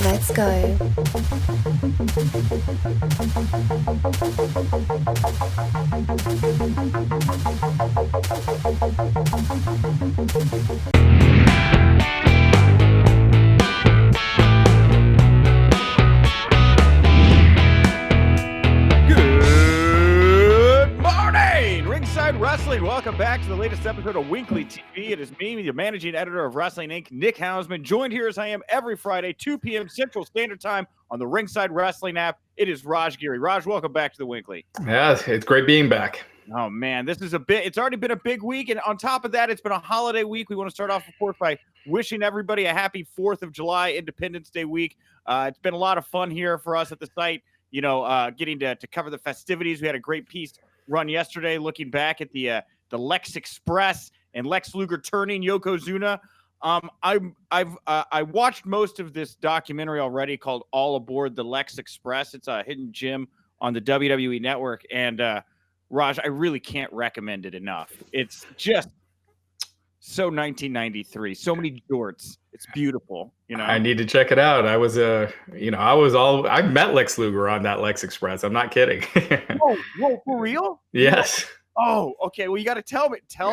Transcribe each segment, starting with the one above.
Let's go. Wrestling. Welcome back to the latest episode of WINCLY TV. It is me, the managing editor of Wrestling Inc., Nick Hausman, joined here as I am every Friday, 2 p.m. Central Standard Time on the Ringside Wrestling app. It is Raj Giri. Raj, welcome back to the WINCLY. Yeah, it's great being back. Oh, man, it's already been a big week, and on top of that, it's been a holiday week. We want to start off, of course, by wishing everybody a happy 4th of July, Independence Day week. It's been a lot of fun here for us at the site, getting to cover the festivities. We had a great piece run yesterday looking back at the Lex Express and Lex Luger turning Yokozuna. I watched most of this documentary already called All Aboard the Lex Express. It's a hidden gem on the WWE network. And Raj, I really can't recommend it enough. It's just so 1993. So many jorts. It's beautiful. I need to check it out. I met Lex Luger on that Lex Express. I'm not kidding. Whoa, for real? Yes. Oh, okay. Well, you got to tell me. Tell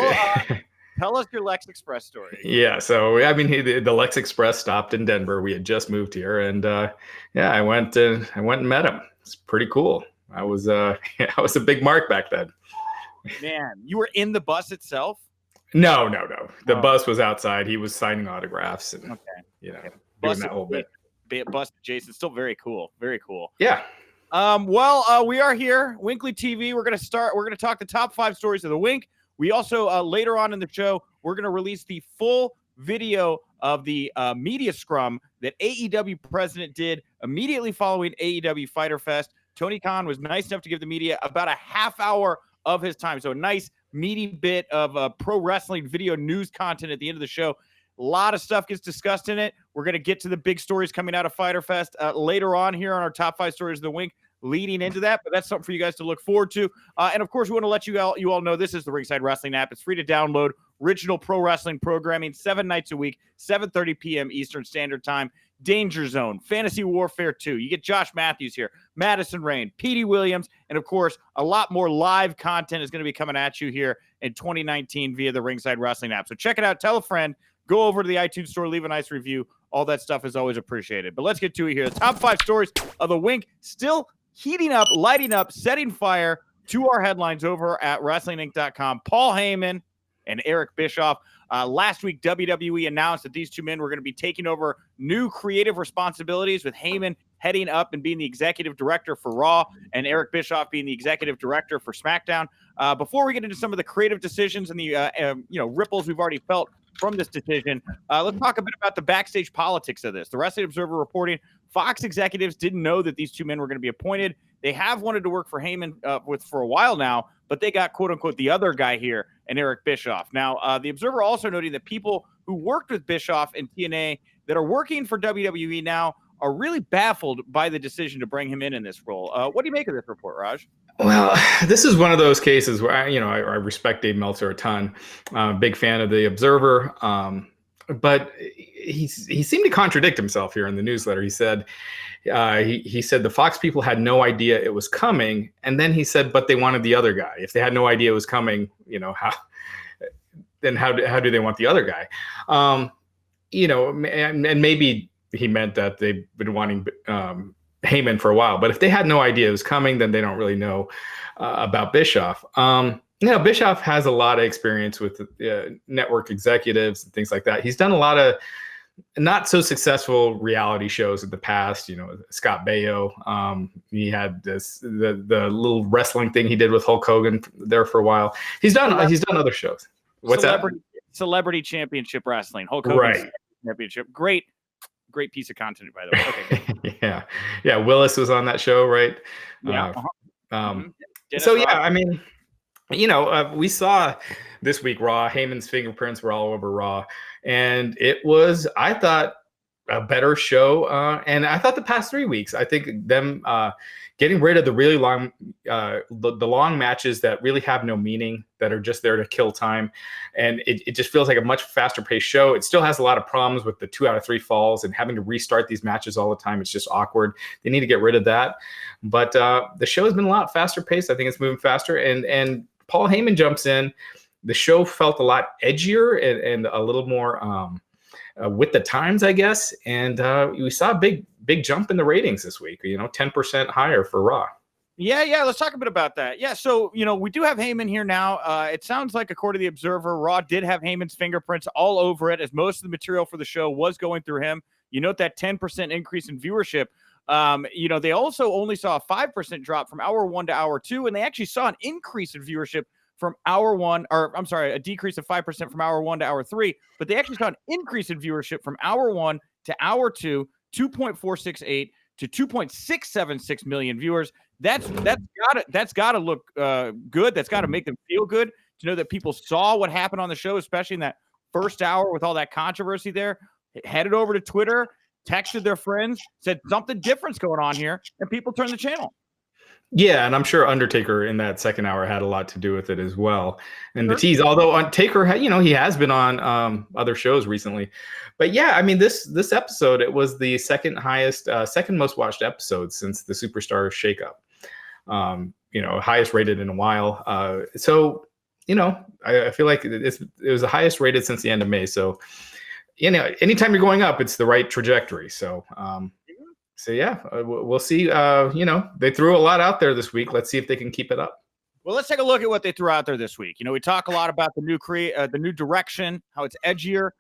us your Lex Express story. Yeah. So, the Lex Express stopped in Denver. We had just moved here, and I went and met him. It's pretty cool. I was a big mark back then. Man, you were in the bus itself? No. The bus was outside. He was signing autographs and doing that whole bit. Bus Jason, still very cool. Very cool. Yeah. We are here, WINCLY TV. We're going to talk the top 5 stories of the Wink. We also, later on in the show, we're going to release the full video of the media scrum that AEW president did immediately following AEW Fyter Fest. Tony Khan was nice enough to give the media about a half hour of his time. So a nice meaty bit of pro wrestling video news content at the end of the show. A lot of stuff gets discussed in it. We're going to get to the big stories coming out of Fyter Fest later on here on our top 5 stories of the Wink leading into that, but that's something for you guys to look forward to. And of course, we want to let you all know this is the Ringside Wrestling app. It's free to download. Original pro wrestling programming 7 nights a week, 7:30 p.m. Eastern Standard Time. Danger Zone, Fantasy Warfare 2. You get Josh Matthews here, Madison Rain, Petey Williams, and of course, a lot more live content is going to be coming at you here in 2019 via the Ringside Wrestling app. So check it out. Tell a friend. Go over to the iTunes store. Leave a nice review. All that stuff is always appreciated. But let's get to it here. The top 5 stories of the Wink still heating up, lighting up, setting fire to our headlines over at WrestlingInc.com. Paul Heyman and Eric Bischoff. Last week, WWE announced that these two men were going to be taking over new creative responsibilities, with Heyman heading up and being the executive director for Raw and Eric Bischoff being the executive director for SmackDown. Before we get into some of the creative decisions and the ripples we've already felt from this decision, let's talk a bit about the backstage politics of this. The Wrestling Observer reporting Fox executives didn't know that these two men were going to be appointed. They have wanted to work for Heyman for a while now, but they got, quote unquote, the other guy here and Eric Bischoff. Now, the Observer also noting that people who worked with Bischoff and TNA that are working for WWE now are really baffled by the decision to bring him in this role. What do you make of this report, Raj? Well, this is one of those cases where I respect Dave Meltzer a ton. Big fan of the Observer, but he seemed to contradict himself here in the newsletter. He said he said the Fox people had no idea it was coming, and then he said, but they wanted the other guy. If they had no idea it was coming, how do they want the other guy? And maybe he meant that they've been wanting Heyman for a while, but if they had no idea it was coming, then they don't really know about Bischoff. Bischoff has a lot of experience with network executives and things like that. He's done a lot of not so successful reality shows in the past. Scott Baio. He had the little wrestling thing he did with Hulk Hogan there for a while. He's done other shows. What's Celebrity Championship Wrestling. Hulk Hogan Championship. Great piece of content, by the way. Okay. Yeah. Willis was on that show, right? Yeah. We saw this week Raw. Heyman's fingerprints were all over Raw, and it was, I thought, a better show. And I thought the past 3 weeks, I think them getting rid of the really long, the long matches that really have no meaning, that are just there to kill time. And it just feels like a much faster paced show. It still has a lot of problems with the 2 out of 3 falls and having to restart these matches all the time. It's just awkward. They need to get rid of that. But the show has been a lot faster paced. I think it's moving faster. And Paul Heyman jumps in. The show felt a lot edgier and a little more with the times, I guess. And we saw a big jump in the ratings this week, 10% higher for Raw. Yeah. Let's talk a bit about that. Yeah. So, we do have Heyman here now. It sounds like, according to the Observer, Raw did have Heyman's fingerprints all over it, as most of the material for the show was going through him. You note that 10% increase in viewership. They also only saw a 5% drop from hour 1 to hour 2, and they actually saw an increase in viewership from hour 1, a decrease of 5% from hour 1 to hour 3, but they actually saw an increase in viewership from hour 1 to hour 2, 2.468 to 2.676 million viewers. That's gotta look good. That's gotta make them feel good to know that people saw what happened on the show, especially in that first hour with all that controversy there. Headed over to Twitter, texted their friends, said something different's going on here, and people turned the channel. Yeah, and I'm sure Undertaker in that second hour had a lot to do with it as well. And the tease, although Taker, he has been on other shows recently. But yeah, I mean, this episode, it was the second most watched episode since the Superstar shakeup. Highest rated in a while. So I feel like it was the highest rated since the end of May. So, anytime you're going up, it's the right trajectory. So, yeah, we'll see. They threw a lot out there this week. Let's see if they can keep it up. Well, let's take a look at what they threw out there this week. We talk a lot about the new direction, how it's edgier.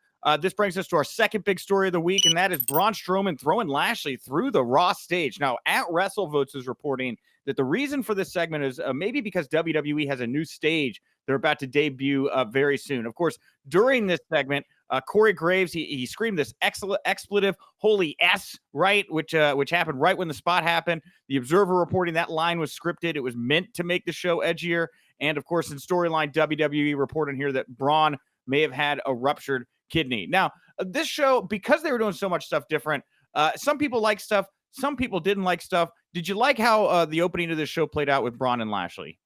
This brings us to our second big story of the week, and that is Braun Strowman throwing Lashley through the Raw stage. Now, at WrestleVotes is reporting that the reason for this segment is maybe because WWE has a new stage they're about to debut very soon. Of course, during this segment, Corey Graves, he screamed this expletive, holy S, right? Which happened right when the spot happened. The Observer reporting that line was scripted. It was meant to make the show edgier. And of course, in storyline, WWE reporting here that Braun may have had a ruptured kidney. Now, this show, because they were doing so much stuff different, some people like stuff, some people didn't like stuff. Did you like how the opening of this show played out with Braun and Lashley?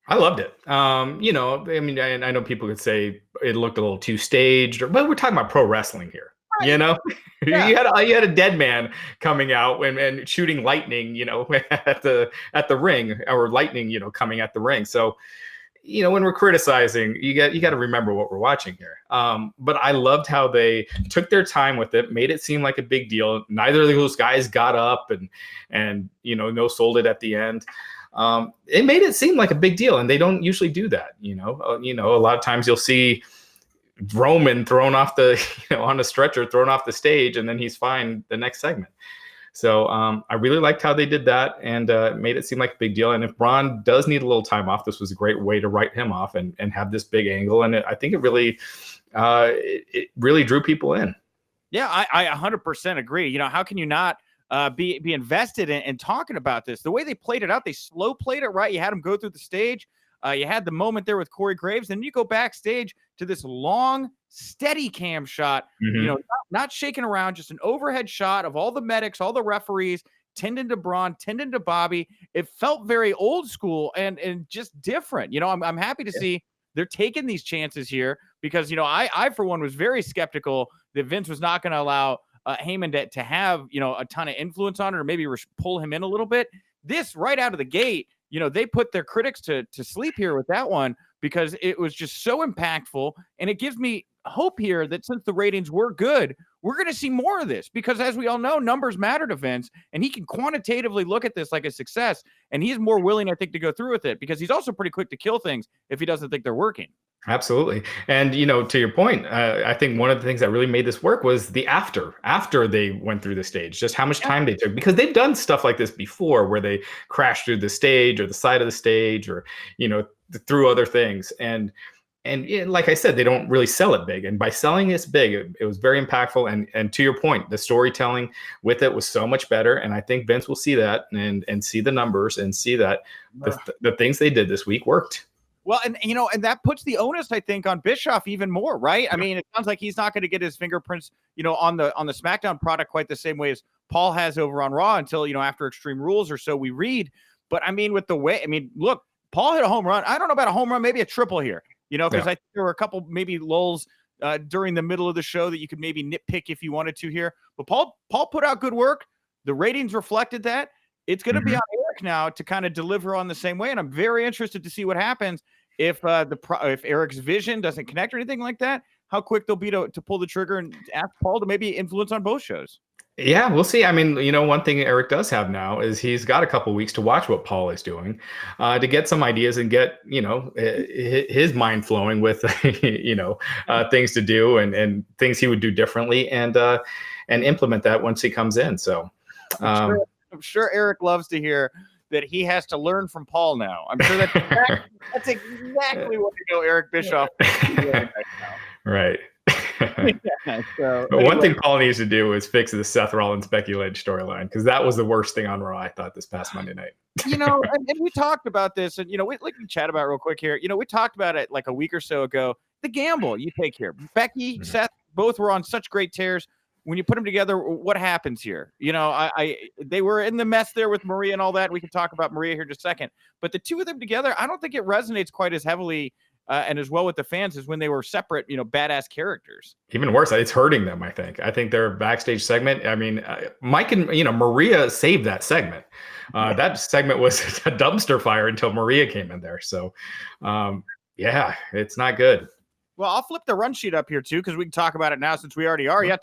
I loved it. I know people could say it looked a little too staged, but we're talking about pro wrestling here. Right. Yeah. you had a dead man coming out and shooting lightning, at the ring, or lightning, coming at the ring. So, when we're criticizing, you got to remember what we're watching here. But I loved how they took their time with it, made it seem like a big deal. Neither of those guys got up and no sold it at the end. It made it seem like a big deal, and they don't usually do that. A lot of times you'll see Roman thrown off on a stretcher, thrown off the stage, and then he's fine the next segment. So I really liked how they did that, and made it seem like a big deal. And if Braun does need a little time off, this was a great way to write him off and have this big angle. And I think it really drew people in. Yeah, I 100% agree. How can you not be invested in talking about this? The way they played it out, they slow played it, right? You had him go through the stage. You had the moment there with Corey Graves. Then you go backstage to this long, steady cam shot, not shaking around, just an overhead shot of all the medics, all the referees, tending to Braun, tending to Bobby. It felt very old school and just different. I'm happy to see they're taking these chances here because, I for one, was very skeptical that Vince was not going to allow Heyman to have, a ton of influence on it, or maybe pull him in a little bit. This right out of the gate, they put their critics to sleep here with that one because it was just so impactful. And it gives me hope here that since the ratings were good, we're going to see more of this because, as we all know, numbers matter to Vince, and he can quantitatively look at this like a success. And he's more willing, I think, to go through with it because he's also pretty quick to kill things if he doesn't think they're working. Absolutely. And, to your point, I think one of the things that really made this work was the after they went through the stage, just how much time they took, because they've done stuff like this before where they crash through the stage or the side of the stage or, through other things. And like I said, they don't really sell it big. And by selling this big, it was very impactful. And to your point, the storytelling with it was so much better. And I think Vince will see that and see the numbers and see that the things they did this week worked. Well, and and that puts the onus, I think, on Bischoff even more, right? I mean, it sounds like he's not going to get his fingerprints, on the SmackDown product quite the same way as Paul has over on Raw until after Extreme Rules or so we read. But I mean, look, Paul hit a home run. I don't know about a home run, maybe a triple here, because I think there were a couple maybe lulls during the middle of the show that you could maybe nitpick if you wanted to here. But Paul put out good work. The ratings reflected that. It's going to be on Eric now to kind of deliver on the same way, and I'm very interested to see what happens if Eric's vision doesn't connect or anything like that. How quick they'll be to pull the trigger and ask Paul to maybe influence on both shows. Yeah, we'll see. I mean, one thing Eric does have now is he's got a couple weeks to watch what Paul is doing, to get some ideas and get his mind flowing with things to do and things he would do differently and implement that once he comes in. So. I'm sure Eric loves to hear that he has to learn from Paul now. I'm sure that's exactly what Eric Bischoff is doing right now. Right. So, but one thing Paul needs to do is fix the Seth Rollins Becky Lynch storyline, because that was the worst thing on Raw, I thought, this past Monday night. And we talked about this, and we can chat about it real quick here. We talked about it like a week or so ago. The gamble you take here, Becky, Seth, both were on such great tears. When you put them together, what happens here? They were in the mess there with Maria and all that. We can talk about Maria here in just a second. But the two of them together, I don't think it resonates quite as heavily and as well with the fans as when they were separate, badass characters. Even worse, it's hurting them, I think. I think their backstage segment, I mean, Mike and, Maria saved that segment. That segment was a dumpster fire until Maria came in there. So, it's not good. Well, I'll flip the run sheet up here, too, because we can talk about it now since we already are. Yeah,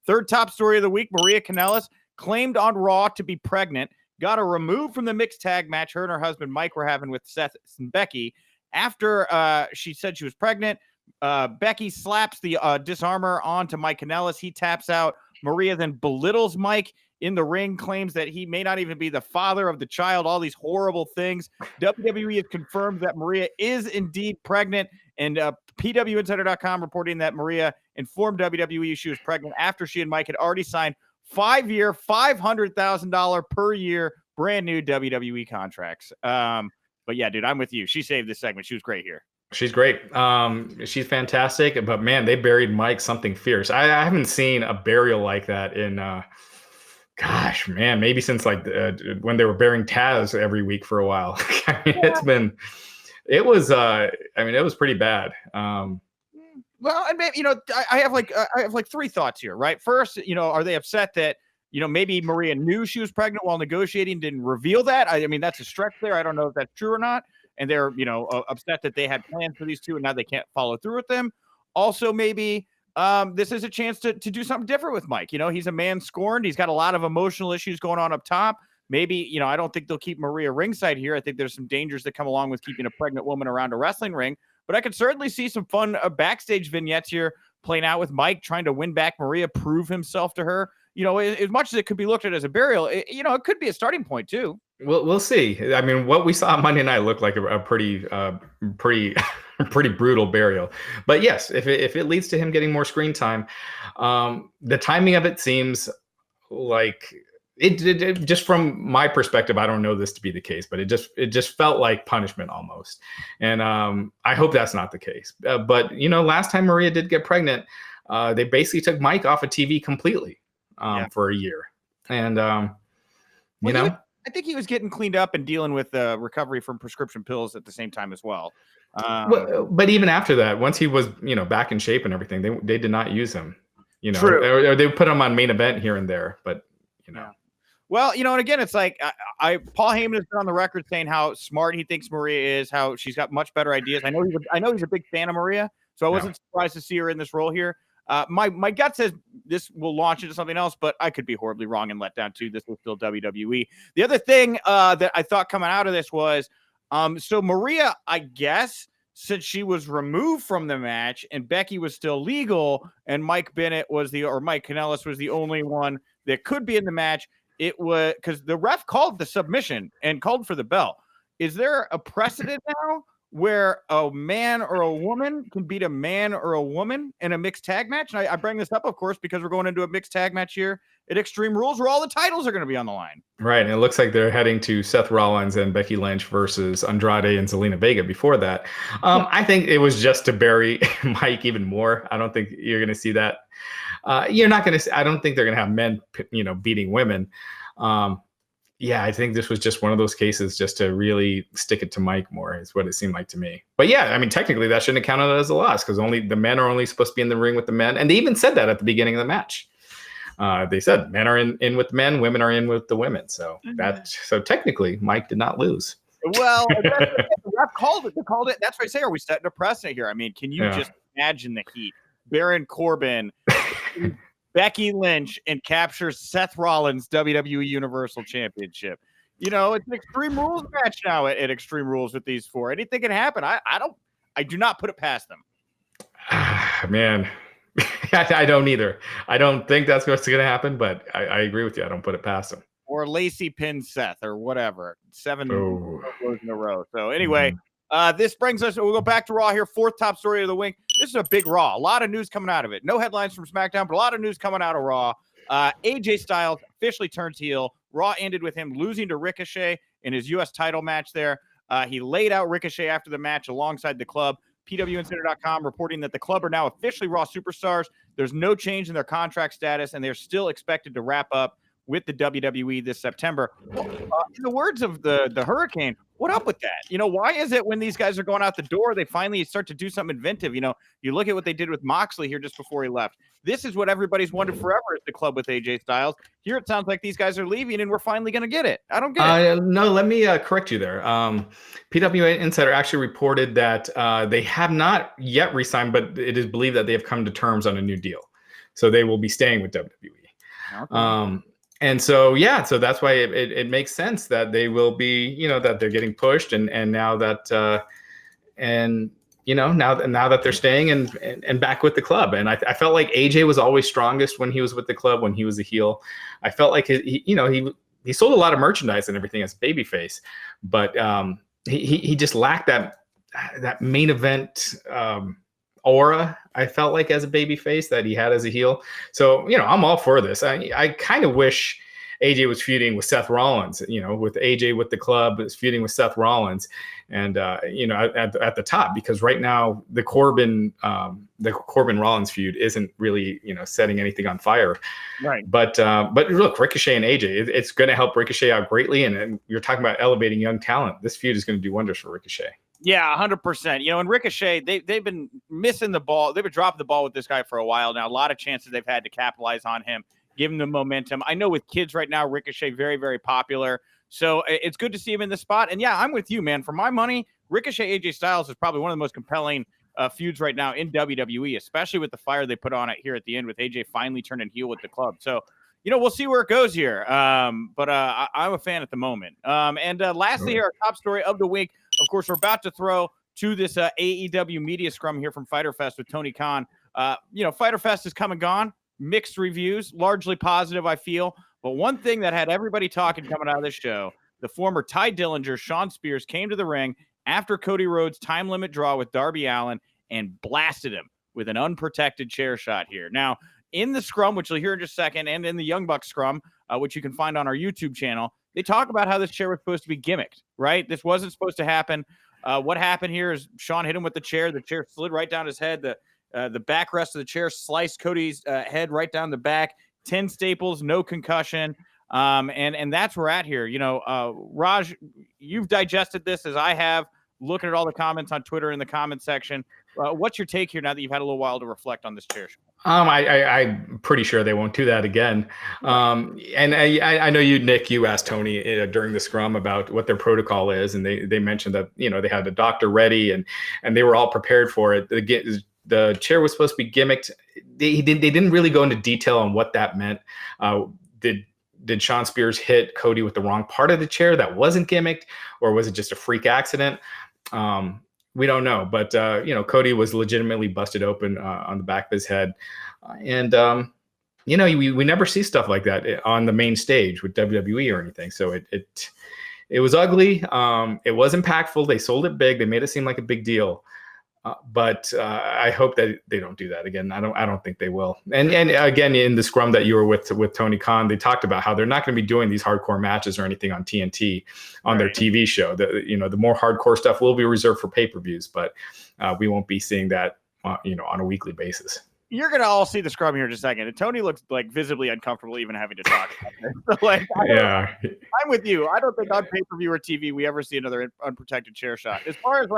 third top story of the week, Maria Kanellis claimed on Raw to be pregnant, got her removed from the mixed tag match her and her husband Mike were having with Seth and Becky. After she said she was pregnant, Becky slaps the disarmor onto Mike Kanellis. He taps out. Maria then belittles Mike in the ring, claims that he may not even be the father of the child, all these horrible things. WWE has confirmed that Maria is indeed pregnant, and PWInsider.com reporting that Maria informed WWE she was pregnant after she and Mike had already signed 5-year, $500,000 per year, brand new WWE contracts. But yeah, dude, I'm with you. She saved this segment. She was great here. She's great. She's fantastic. But man, they buried Mike something fierce. I haven't seen a burial like that in, maybe since when they were burying Taz every week for a while. I mean, it was pretty bad. Well, and maybe, I have like three thoughts here, right? First, are they upset that, maybe Maria knew she was pregnant while negotiating, didn't reveal that? I mean, that's a stretch there. I don't know if that's true or not. And they're, upset that they had plans for these two and now they can't follow through with them. Also, maybe this is a chance to do something different with Mike. He's a man scorned. He's got a lot of emotional issues going on up top. Maybe, I don't think they'll keep Maria ringside here. I think there's some dangers that come along with keeping a pregnant woman around a wrestling ring. But I could certainly see some fun backstage vignettes here playing out with Mike, trying to win back Maria, prove himself to her. As much as it could be looked at as a burial, it could be a starting point too. We'll see. I mean, what we saw on Monday night looked like a pretty brutal burial. But yes, if it leads to him getting more screen time, the timing of it seems like it just from my perspective, I don't know this to be the case, but it just felt like punishment almost. And I hope that's not the case. But last time Maria did get pregnant, they basically took Mike off of TV completely for a year. And I think he was getting cleaned up and dealing with recovery from prescription pills at the same time as well. But even after that, once he was, back in shape and everything, they did not use him, True. Or they put him on main event here and there, but Well, and again, it's like Paul Heyman has been on the record saying how smart he thinks Maria is, how she's got much better ideas. I know he's a big fan of Maria, so I wasn't surprised to see her in this role here. My gut says this will launch into something else, but I could be horribly wrong and let down too. This was still WWE. The other thing that I thought coming out of this was, so Maria, I guess, since she was removed from the match and Becky was still legal and Mike Kanellis was the only one that could be in the match, it was because the ref called the submission and called for the bell. Is there a precedent now where a man or a woman can beat a man or a woman in a mixed tag match. And I bring this up, of course, because we're going into a mixed tag match here at Extreme Rules where all the titles are going to be on the line. Right. And it looks like they're heading to Seth Rollins and Becky Lynch versus Andrade and Zelina Vega before that. I think it was just to bury Mike even more. I don't think you're going to see that. You're not going to, I don't think they're going to have men, beating women. Yeah, I think this was just one of those cases just to really stick it to Mike more is what it seemed like to me. But yeah, I mean, technically that shouldn't have counted as a loss because only the men are only supposed to be in the ring with the men. And they even said that at the beginning of the match. They said men are in with the men, women are in with the women. So so technically Mike did not lose. Well, the ref called it. They called it. That's what I say. Are we setting a precedent here? I mean, can you just imagine the heat? Baron Corbin, Becky Lynch, and captures Seth Rollins' WWE Universal Championship. It's an Extreme Rules match now at Extreme Rules with these four. Anything can happen. I do not put it past them. Man. I don't either. I don't think that's what's going to happen, but I agree with you. I don't put it past him. Or Lacey pins Seth or whatever. 7 in a row. So anyway, this brings us, we'll go back to Raw here. Fourth top story of the week. This is a big Raw. A lot of news coming out of it. No headlines from SmackDown, but a lot of news coming out of Raw. AJ Styles officially turns heel. Raw ended with him losing to Ricochet in his U.S. title match there. He laid out Ricochet after the match alongside the club. PWInsider.com reporting that the club are now officially Raw superstars. There's no change in their contract status, and they're still expected to wrap up with the WWE this September. In the words of the Hurricane, what up with that? Why is it when these guys are going out the door, they finally start to do something inventive? You look at what they did with Moxley here just before he left. This is what everybody's wanted forever at the club with AJ Styles. Here it sounds like these guys are leaving, and we're finally going to get it. I don't get it. No, let me correct you there. PWA Insider actually reported that they have not yet re-signed, but it is believed that they have come to terms on a new deal. So they will be staying with WWE. Okay. And so, so that's why it makes sense that they will be, that they're getting pushed and now that, now that they're staying and back with the club. And I felt like AJ was always strongest when he was with the club, when he was a heel. I felt like he sold a lot of merchandise and everything as babyface, but he just lacked that main event aura, I felt like, as a babyface that he had as a heel. So, I'm all for this. I kind of wish AJ was feuding with Seth Rollins, with AJ with the club is feuding with Seth Rollins and, at the top, because right now the Corbin Rollins feud isn't really, setting anything on fire. Right. But look, Ricochet and AJ, it's going to help Ricochet out greatly. And you're talking about elevating young talent. This feud is going to do wonders for Ricochet. Yeah, 100%. And Ricochet, they've been missing the ball. They've been dropping the ball with this guy for a while now. A lot of chances they've had to capitalize on him, give him the momentum. I know with kids right now, Ricochet, very, very popular. So it's good to see him in the spot. And yeah, I'm with you, man. For my money, Ricochet AJ Styles is probably one of the most compelling feuds right now in WWE, especially with the fire they put on it here at the end with AJ finally turning heel with the club. So, we'll see where it goes here. But I'm a fan at the moment. And lastly, here, our top story of the week. Of course, we're about to throw to this AEW media scrum here from Fyter Fest with Tony Khan. Fyter Fest has come and gone. Mixed reviews, largely positive, I feel. But one thing that had everybody talking coming out of this show, the former Ty Dillinger, Shawn Spears, came to the ring after Cody Rhodes' time limit draw with Darby Allin and blasted him with an unprotected chair shot here. Now, in the scrum, which you'll hear in just a second, and in the Young Bucks scrum, which you can find on our YouTube channel, they talk about how this chair was supposed to be gimmicked, right? This wasn't supposed to happen. What happened here is Shawn hit him with the chair. The chair slid right down his head. The backrest of the chair sliced Cody's head right down the back. 10 staples, no concussion. And that's where we're at here. Raj, you've digested this as I have, looking at all the comments on Twitter in the comment section. What's your take here now that you've had a little while to reflect on this chair shot? I'm pretty sure they won't do that again. And I know you, Nick, you asked Tony during the scrum about what their protocol is. And they mentioned that, they had the doctor ready and they were all prepared for it. The chair was supposed to be gimmicked. They didn't really go into detail on what that meant. Did Shawn Spears hit Cody with the wrong part of the chair that wasn't gimmicked, or was it just a freak accident? We don't know, but Cody was legitimately busted open on the back of his head, and we never see stuff like that on the main stage with WWE or anything. So It was ugly. It was impactful. They sold it big. They made it seem like a big deal. But I hope that they don't do that again. I don't think they will. And again, in the scrum that you were with Tony Khan, they talked about how they're not going to be doing these hardcore matches or anything on TNT on their TV show. The more hardcore stuff will be reserved for pay-per-views, but we won't be seeing that on a weekly basis. You're going to all see the scrum here in just a second. And Tony looks like visibly uncomfortable even having to talk about this. So, I'm with you. I don't think on pay-per-view or TV we ever see another unprotected chair shot. As far as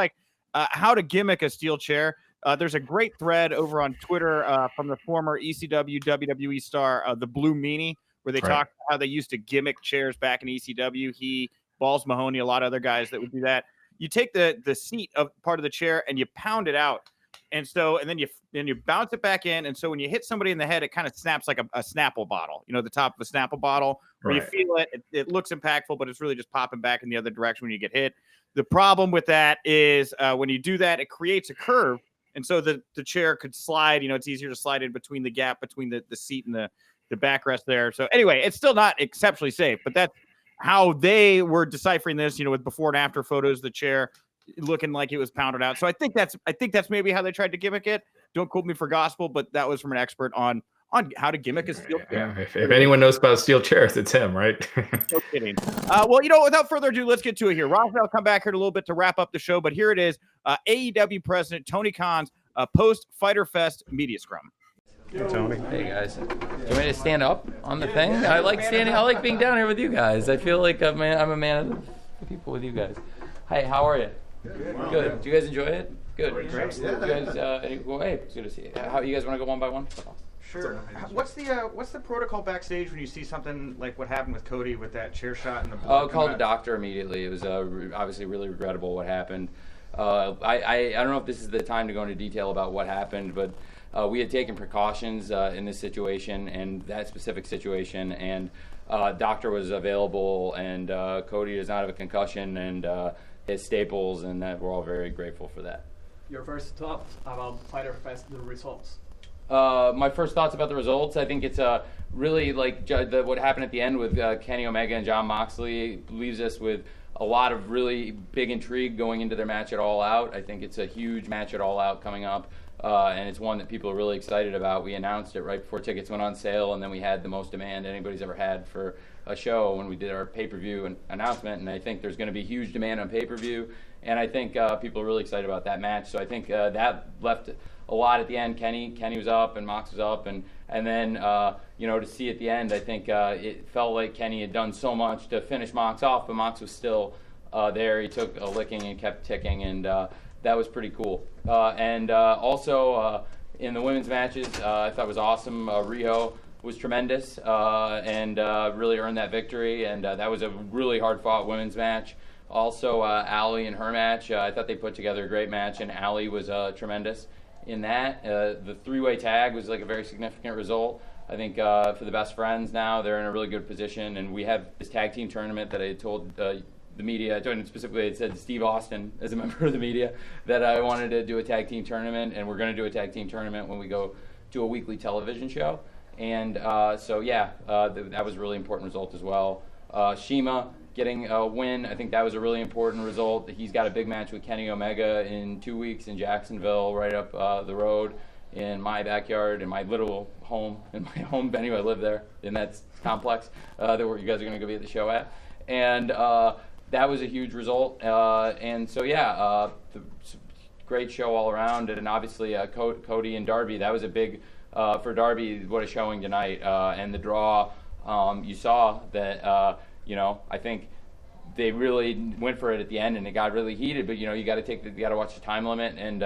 how to gimmick a steel chair, there's a great thread over on Twitter from the former ECW WWE star, the Blue Meanie, where they talk about how they used to gimmick chairs back in ECW. He, Balls Mahoney, a lot of other guys that would do that. You take the seat of part of the chair and you pound it out. And then you bounce it back in. And so when you hit somebody in the head, it kind of snaps like a Snapple bottle, the top of a Snapple bottle where you feel it looks impactful, but it's really just popping back in the other direction when you get hit. The problem with that is when you do that, it creates a curve. And so the chair could slide, it's easier to slide in between the gap between the seat and the backrest there. So anyway, it's still not exceptionally safe, but that's how they were deciphering this, with before and after photos of the chair looking like it was pounded out. So I think that's maybe how they tried to gimmick it. Don't quote me for gospel, but that was from an expert on how to gimmick a steel chair. If anyone knows about steel chairs, it's him, right? No kidding. Well, without further ado, let's get to it here. Ross and I'll come back here in a little bit to wrap up the show, but here it is. AEW President Tony Khan's post-Fighter Fest media scrum. Hey, Tony. Hey, guys. Do you want me to stand up on the thing? I like standing. I like being down here with you guys. I feel like I'm a man of the people with you guys. Hi, how are you? Good. Do you guys enjoy it? Good. Great. Do you guys, hey, it's good to see you. How you guys want to go one by one? Sure. What's the protocol backstage when you see something like what happened with Cody with that chair shot and the blood? I'll call the doctor immediately. It was obviously really regrettable what happened. I don't know if this is the time to go into detail about what happened, but we had taken precautions in this situation and that specific situation, and doctor was available, and Cody does not have a concussion, and his staples, and that we're all very grateful for that. Your first thoughts about Fighter Fest, the results? My first thoughts about the results, I think it's really like what happened at the end with Kenny Omega and Jon Moxley leaves us with a lot of really big intrigue going into their match at All Out. I think it's a huge match at All Out coming up, and it's one that people are really excited about. We announced it right before tickets went on sale, and then we had the most demand anybody's ever had for a show when we did our pay-per-view announcement, and I think there's going to be huge demand on pay-per-view, and I think people are really excited about that match. So I think that left a lot at the end. Kenny was up and Mox was up, and then to see at the end, I think it felt like Kenny had done so much to finish Mox off, but Mox was still there. He took a licking and kept ticking, and that was pretty cool. And also in the women's matches, I thought it was awesome. Riho was tremendous and really earned that victory, and that was a really hard-fought women's match. Also, Allie and her match, I thought they put together a great match, and Allie was tremendous in that. The three-way tag was like a very significant result. I think for the best friends now, they're in a really good position, and we have this tag team tournament that I told the media, I told him specifically, it said Steve Austin as a member of the media, that I wanted to do a tag team tournament, and we're going to do a tag team tournament when we go to a weekly television show. And that was a really important result as well. Shima getting a win, I think that was a really important result. He's got a big match with Kenny Omega in 2 weeks in Jacksonville, right up the road in my backyard, in my little home, in my home venue. I live there in that complex that you guys are going to go be at the show at. And that was a huge result. The great show all around. And obviously Cody and Darby, that was a big, for Darby, what a showing tonight. And the draw, you saw that, I think they really went for it at the end, and it got really heated. But you got to watch the time limit. And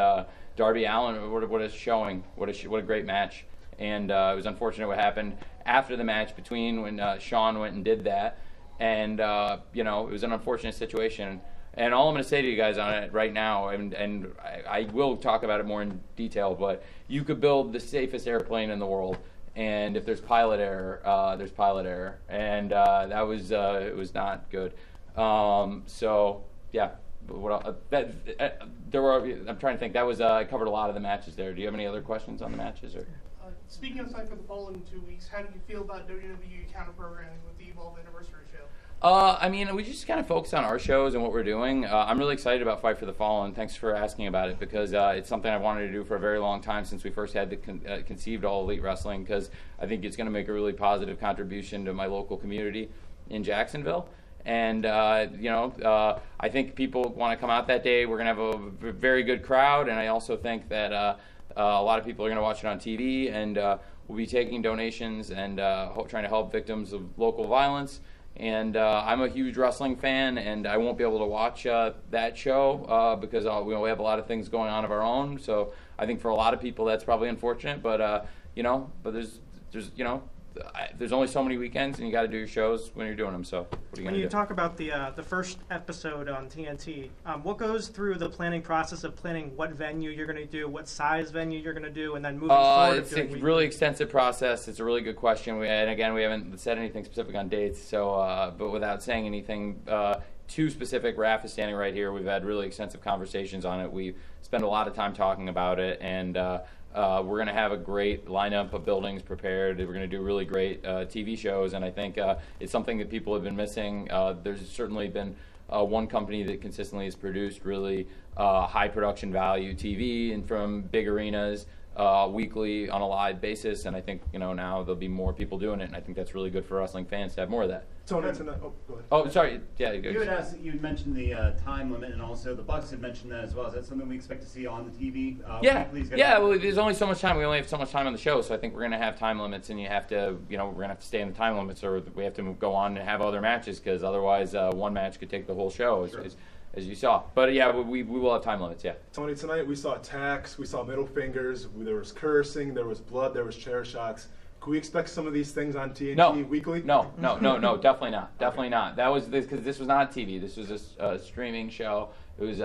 Darby Allin, what a showing! What a great match. And it was unfortunate what happened after the match between when Shawn went and did that. And it was an unfortunate situation. And all I'm going to say to you guys on it right now, and I will talk about it more in detail, but you could build the safest airplane in the world, and if there's pilot error, there's pilot error, and that was it was not good. I'm trying to think. That was I covered a lot of the matches there. Do you have any other questions on the matches? Or speaking of time for the following 2 weeks, how do you feel about WWE counter programming with the Evolve Anniversary show? I mean, we just kind of focus on our shows and what we're doing. I'm really excited about Fight for the Fallen. Thanks for asking about it, because it's something I've wanted to do for a very long time since we first had conceived All Elite Wrestling, because I think it's going to make a really positive contribution to my local community in Jacksonville. And, I think people want to come out that day. We're going to have a very good crowd, and I also think that a lot of people are going to watch it on TV, and we'll be taking donations and trying to help victims of local violence. And I'm a huge wrestling fan, and I won't be able to watch that show because we have a lot of things going on of our own. So I think for a lot of people that's probably unfortunate, but there's only so many weekends, and you got to do your shows when you're doing them. So what are you when gonna you do? talk about the first episode on TNT, what goes through the planning process of planning what venue you're going to do, what size venue you're going to do, and then moving forward? It's a really extensive process. It's a really good question. And again, we haven't said anything specific on dates. So, but without saying anything too specific, Raph is standing right here. We've had really extensive conversations on it. We spend a lot of time talking about it, and we're going to have a great lineup of buildings prepared. We're going to do really great TV shows, and I think it's something that people have been missing. There's certainly been one company that consistently has produced really high production value TV and from big arenas weekly on a live basis, and I think now there'll be more people doing it, and I think that's really good for wrestling fans to have more of that. Tony, tonight. Oh, go ahead. Oh, sorry. Yeah, you had asked. You mentioned the time limit, and also the Bucks had mentioned that as well. Is that something we expect to see on the TV? Yeah. Weekly? Well, there's only so much time. We only have so much time on the show, so I think we're going to have time limits, and you have to, we're going to have to stay in the time limits, or we have to go on and have other matches, because otherwise, one match could take the whole show, as you saw. But yeah, we will have time limits. Yeah. Tony, tonight we saw attacks, we saw middle fingers, there was cursing, there was blood, there was chair shots. Could we expect some of these things on TNT weekly? No, definitely not. Definitely not. That was because this was not TV. This was a streaming show. It was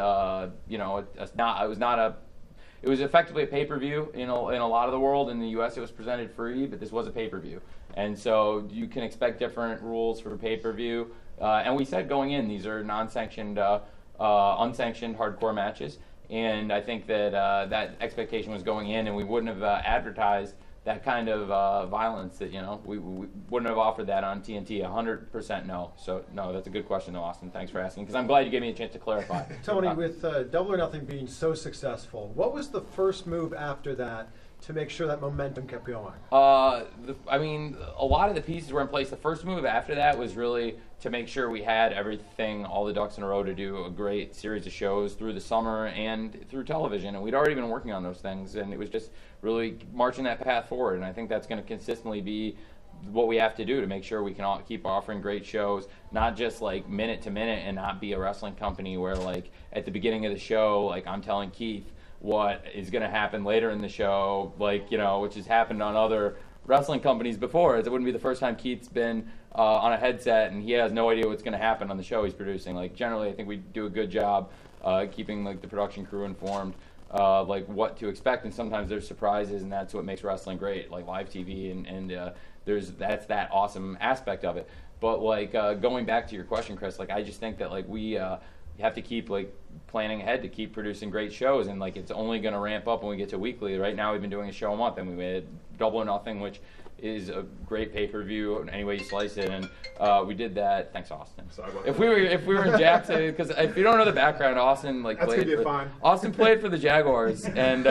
it was effectively a pay-per-view in a lot of the world. In the U.S. it was presented free, but this was a pay-per-view. And so you can expect different rules for pay-per-view. And we said going in, these are non-sanctioned, unsanctioned hardcore matches. And I think that that expectation was going in, and we wouldn't have advertised that kind of violence that, we wouldn't have offered that on TNT. 100% no. So, no, that's a good question, though, Austin. Thanks for asking, because I'm glad you gave me a chance to clarify. Tony, with Double or Nothing being so successful, what was the first move after that to make sure that momentum kept going? A lot of the pieces were in place. The first move after that was really to make sure we had everything, all the ducks in a row, to do a great series of shows through the summer and through television. And we'd already been working on those things, and it was just really marching that path forward. And I think that's going to consistently be what we have to do to make sure we can all keep offering great shows, not just like minute to minute, and not be a wrestling company where, like, at the beginning of the show, like, I'm telling Keith what is going to happen later in the show, like, which has happened on other wrestling companies before. It wouldn't be the first time Keith's been on a headset and he has no idea what's going to happen on the show he's producing. Like, generally, I think we do a good job keeping, like, the production crew informed, like, what to expect, and sometimes there's surprises, and that's what makes wrestling great, like live TV, and that's that awesome aspect of it. But, like, going back to your question, Chris, like, I just think that, like, we have to keep, like, planning ahead to keep producing great shows, and, like, it's only going to ramp up when we get to weekly. Right now we've been doing a show a month, and we made Double or Nothing, which is a great pay-per-view any way you slice it, and we did that. Thanks, Austin. Sorry about if we were in Jackson, because if you don't know the background, Austin Austin played for the Jaguars, and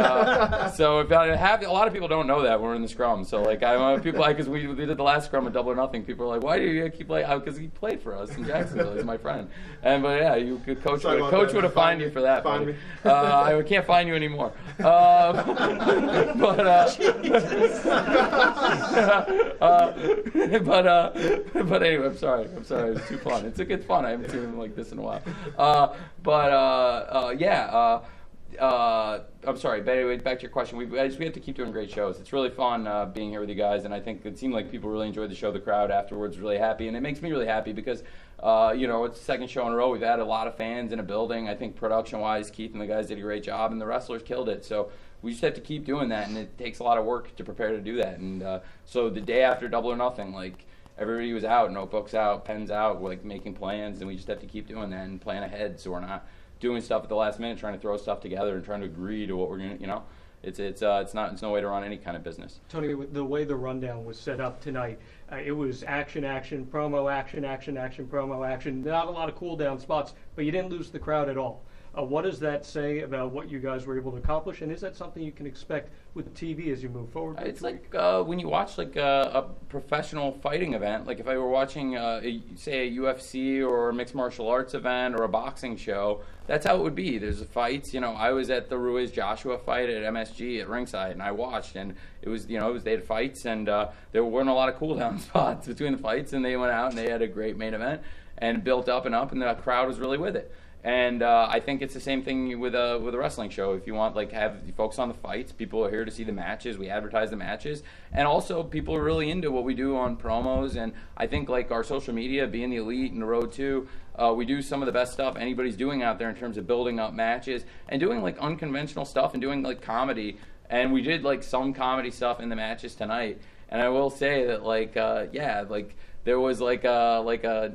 so if I have a lot of people don't know that we're in the scrum. So, like, I want people, because we did the last scrum at Double or Nothing. People are like, why do you keep playing? Because he played for us in Jacksonville. He's my friend. But yeah, you could coach would have fined you for that. Find me. I can't find you anymore. But anyway, I'm sorry. It was too fun. It's fun. I haven't seen him like this in a while. I'm sorry. But anyway, back to your question. We have to keep doing great shows. It's really fun being here with you guys, and I think it seemed like people really enjoyed the show. The crowd afterwards was really happy, and it makes me really happy because it's the second show in a row. We've had a lot of fans in a building. I think production-wise, Keith and the guys did a great job, and the wrestlers killed it. So we just have to keep doing that, and it takes a lot of work to prepare to do that. And so the day after Double or Nothing, like, everybody was out, notebooks out, pens out, like, making plans, and we just have to keep doing that and plan ahead, so we're not doing stuff at the last minute, trying to throw stuff together and trying to agree to what we're gonna, it's no way to run any kind of business. Tony, with the way the rundown was set up tonight, It was action, promo, action, promo, action. Not a lot of cool down spots, but you didn't lose the crowd at all. What does that say about what you guys were able to accomplish, and is that something you can expect with TV as you move forward? It's like when you watch like a professional fighting event, like if I were watching, say, a UFC or a mixed martial arts event or a boxing show, that's how it would be. There's fights. I was at the Ruiz Joshua fight at MSG at ringside, and I watched, and it was, they had fights, and there weren't a lot of cool down spots between the fights, and they went out and they had a great main event and built up, and the crowd was really with it. And I think it's the same thing with a wrestling show. If you want, you focus on the fights, people are here to see the matches. We advertise the matches, and also people are really into what we do on promos. And I think our social media, being the Elite and the Road to, we do some of the best stuff anybody's doing out there in terms of building up matches and doing unconventional stuff and doing comedy. And we did some comedy stuff in the matches tonight. And I will say that there was a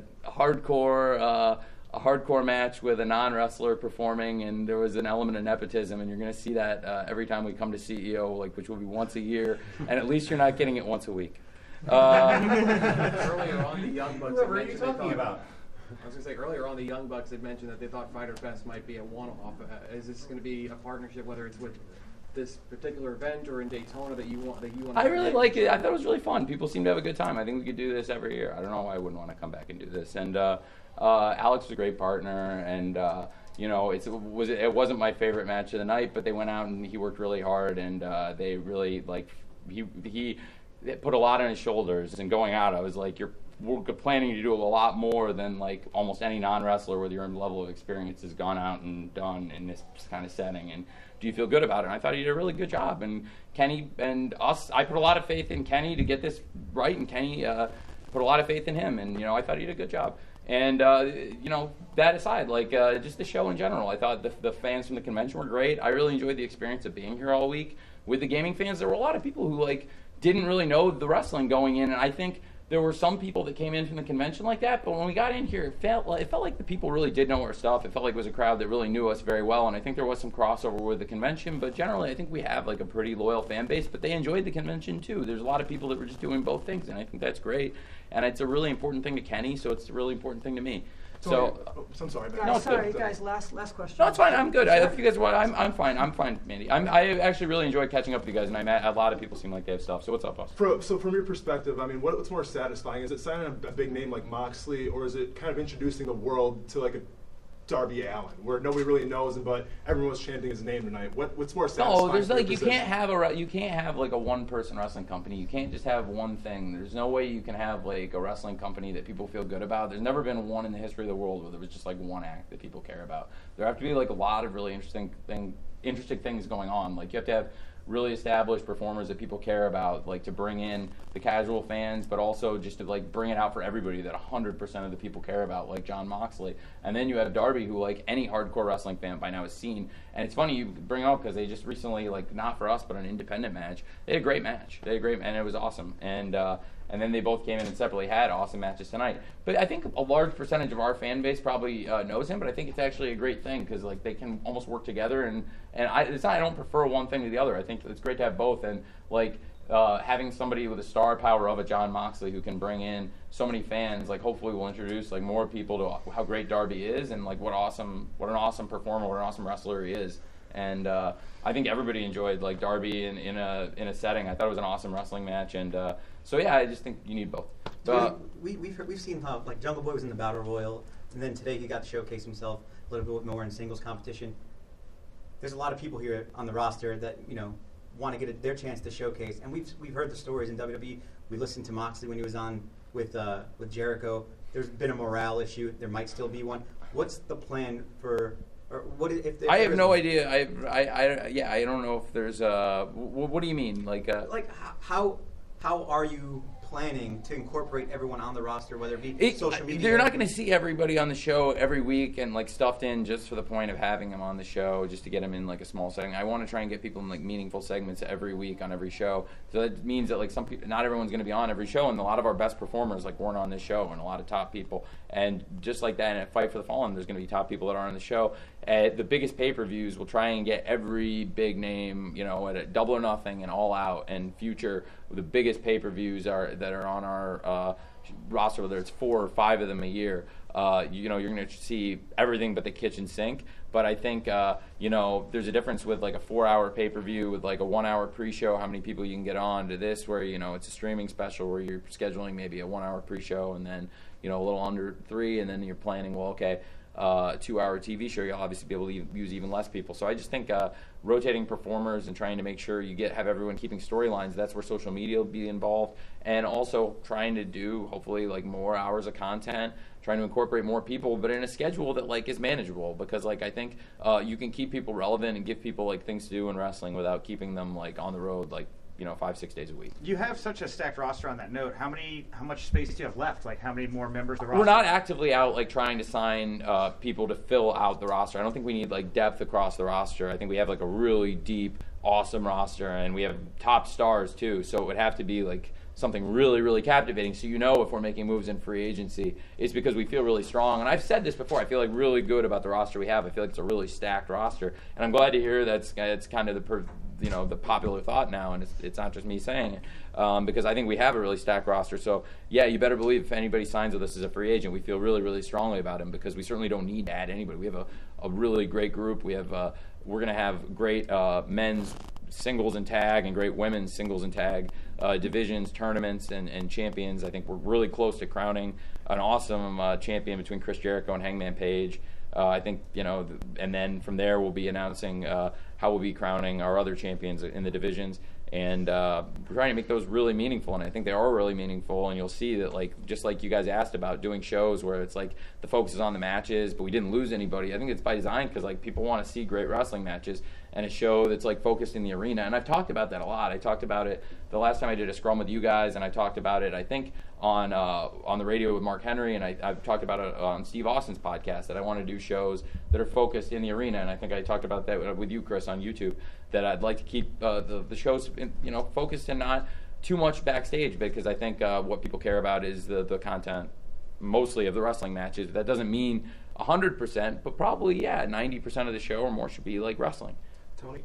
hardcore match with a non-wrestler performing, and there was an element of nepotism, and you're going to see that every time we come to CEO, which will be once a year, and at least you're not getting it once a week. Earlier on, the Young Bucks Whoever are you talking about? I was going to say, earlier on, the Young Bucks had mentioned that they thought Fighter Fest might be a one-off. Is this going to be a partnership, whether it's with this particular event or in Daytona that you want? I really like it. I thought it was really fun. People seem to have a good time. I think we could do this every year. I don't know why I wouldn't want to come back and do this. And Alex was a great partner, and it wasn't my favorite match of the night, but they went out and he worked really hard, and they really he put a lot on his shoulders. And going out, I was like, we're planning to do a lot more than almost any non-wrestler with your own level of experience has gone out and done in this kind of setting. And do you feel good about it? And I thought he did a really good job. And Kenny and us, I put a lot of faith in Kenny to get this right, and Kenny put a lot of faith in him. And I thought he did a good job. And that aside, just the show in general, I thought the fans from the convention were great. I really enjoyed the experience of being here all week. With the gaming fans, there were a lot of people who didn't really know the wrestling going in, and I think there were some people that came in from the convention like that, but when we got in here, it felt like the people really did know our stuff. It felt like it was a crowd that really knew us very well, and I think there was some crossover with the convention, but generally I think we have a pretty loyal fan base, but they enjoyed the convention too. There's a lot of people that were just doing both things, and I think that's great, and it's a really important thing to Kenny, so it's a really important thing to me. I'm sorry, man. Guys, last question. No, it's fine. I'm good. If you guys want, I'm fine. I'm fine, Mandy. I actually really enjoyed catching up with you guys, and I met a lot of people seem like they have stuff. So what's up, boss? So from your perspective, what's more satisfying? Is it signing a big name like Moxley, or is it kind of introducing the world to a Darby Allin, where nobody really knows him, but everyone was chanting his name tonight? What's more satisfying? No, there's you can't have a one-person wrestling company. You can't just have one thing. There's no way you can have a wrestling company that people feel good about. There's never been one in the history of the world where there was just one act that people care about. There have to be a lot of really interesting things going on. You have to have really established performers that people care about, to bring in the casual fans, but also just to bring it out for everybody that 100% of the people care about, like Jon Moxley. And then you have Darby, who any hardcore wrestling fan by now has seen. And it's funny you bring it up because they just recently, not for us, but an independent match. They had a great match. And it was awesome. And then they both came in and separately had awesome matches tonight. But I think a large percentage of our fan base probably knows him, but I think it's actually a great thing because they can almost work together. And I don't prefer one thing to the other. I think it's great to have both. And having somebody with the star power of a Jon Moxley who can bring in so many fans, hopefully will introduce more people to how great Darby is and what an awesome performer, what an awesome wrestler he is. And I think everybody enjoyed Darby in a setting. I thought it was an awesome wrestling match, and so yeah, I just think you need both. We've seen how Jungle Boy was in the Battle Royal, and then today he got to showcase himself a little bit more in singles competition. There's a lot of people here on the roster that want to get their chance to showcase, and we've heard the stories in WWE. We listened to Moxley when he was on with Jericho. There's been a morale issue. There might still be one. What's the plan for? Or what if I have no idea. I don't know if there's what do you mean? How are you planning to incorporate everyone on the roster, whether it be social media? They're not going to see everybody on the show every week and stuffed in just for the point of having them on the show, just to get them in a small setting. I want to try and get people in meaningful segments every week on every show. So that means that some people, not everyone's going to be on every show, and a lot of our best performers weren't on this show, and a lot of top people. And just like that in a Fight for the Fallen, there's going to be top people that aren't on the show. The biggest pay-per-views will try and get every big name, at a Double or Nothing and All Out and Future. the biggest pay-per-views that are on our roster, whether it's 4 or 5 of them a year, you're going to see everything but the kitchen sink. But I think, there's a difference with like a 4-hour pay-per-view with like a 1-hour pre-show, how many people you can get on, to this where, it's a streaming special where you're scheduling maybe a 1-hour pre-show and then, a little under 3, and then you're planning, 2-hour TV show, you'll obviously be able to use even less people. So I just think rotating performers and trying to make sure you have everyone keeping storylines, that's where social media will be involved, and also trying to do hopefully like more hours of content, trying to incorporate more people, but in a schedule that like is manageable, because like I think you can keep people relevant and give people like things to do in wrestling without keeping them like on the road like 5-6 days a week. You have such a stacked roster. On that note, how much space do you have left? Like, how many more members of the roster? We're not actively out like trying to sign people to fill out the roster. I don't think we need like depth across the roster. I think we have like a really deep, awesome roster, and we have top stars too. So it would have to be like something really, really captivating. So if we're making moves in free agency, it's because we feel really strong. And I've said this before, I feel like really good about the roster we have. I feel like it's a really stacked roster, and I'm glad to hear it's kind of the popular thought now, and it's not just me saying it, because I think we have a really stacked roster. So yeah, you better believe if anybody signs with us as a free agent, we feel really, really strongly about him, because we certainly don't need to add anybody. We have a really great group. We're going to have great men's singles and tag and great women's singles and tag divisions, tournaments, and champions. I think we're really close to crowning an awesome champion between Chris Jericho and Hangman Page. I think, and then from there we'll be announcing how we'll be crowning our other champions in the divisions, and we're trying to make those really meaningful, and I think they are really meaningful. And you'll see that, like, just like you guys asked about doing shows where it's like the focus is on the matches, but we didn't lose anybody. I think it's by design, because like people want to see great wrestling matches and a show that's like focused in the arena. And I've talked about that a lot. I talked about it the last time I did a scrum with you guys, and I talked about it, I think, on the radio with Mark Henry, and I've talked about it on Steve Austin's podcast, that I want to do shows that are focused in the arena. And I think I talked about that with you, Chris, on YouTube, that I'd like to keep the shows focused and not too much backstage, because I think what people care about is the content, mostly of the wrestling matches. That doesn't mean 100%, but probably 90% of the show or more should be like wrestling. Tony,